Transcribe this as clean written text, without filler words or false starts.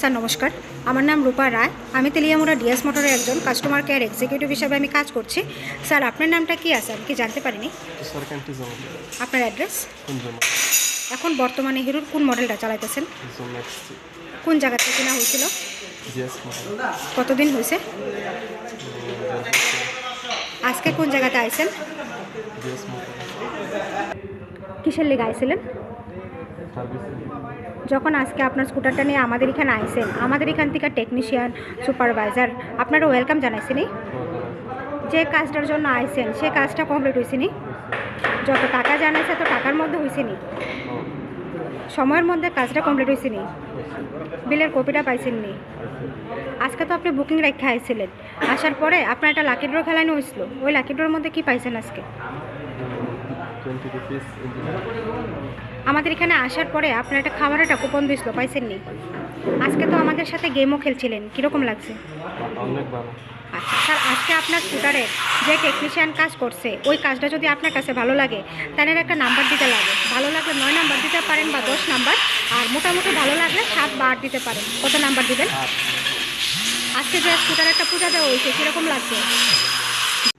Sir নমস্কার, আমার নাম রূপা রায়। আমি তেলিয়ামুড়া ডিএস মোটরের একজন কাস্টমার কেয়ার এক্সিকিউটিভ হিসাবে আমি কাজ করছি। স্যার আপনার নামটা কি আছে আমি কি জানতে পারিনি? আপনার অ্যাড্রেস? এখন বর্তমানে হিরোর কোন মডেলটা চালাইতেছেন? কোন জায়গা থেকে কেনা হয়েছিল? কতদিন হয়েছে? আজকে কোন জায়গাতে আইছেন? কিসের লেগে আইছিলেন? যখন আজকে আপনার স্কুটারটা নিয়ে আমাদের এখানে আইছেন, আমাদের এখান থেকে টেকনিশিয়ান, সুপারভাইজার আপনারা ওয়েলকাম জানাইছেনি। যে কাজটার জন্য আইছেন সে কাজটা কমপ্লিট হয়েছেনি। যত টাকা জানাইছে তো টাকার মধ্যে হয়েছেনি, সময়ের মধ্যে কাজটা কমপ্লিট হয়েছেনি, বিলের কপিটা পাইছেননি। আজকে তো আপনি বুকিং রেখে আইছিলেন, আসার পরে আপনার একটা লাকি ড্র খেলানো হয়েছিল। ওই লাকি ড্রোর মধ্যে কি পাইছেন আজকে? আমাদের এখানে আসার পরে আপনার একটা খাবারের একটা কুপন দিয়েছিল, পাইছেননি। আজকে তো আমাদের সাথে গেমও খেলছিলেন, কীরকম লাগছে? আচ্ছা স্যার, আজকে আপনার স্কুটারে যে টেকনিশিয়ান কাজ করছে ওই কাজটা যদি আপনার কাছে ভালো লাগে তাহলে একটা নাম্বার দিতে লাগে। ভালো লাগলে 9 নাম্বার দিতে পারেন বা 10 নাম্বার, আর মোটামুটি ভালো লাগলে 7 বা 8 দিতে পারেন। কত নাম্বার দিবেন? আজকে যে স্কুটারে একটা পূজা দেওয়া হয়েছে কীরকম লাগছে?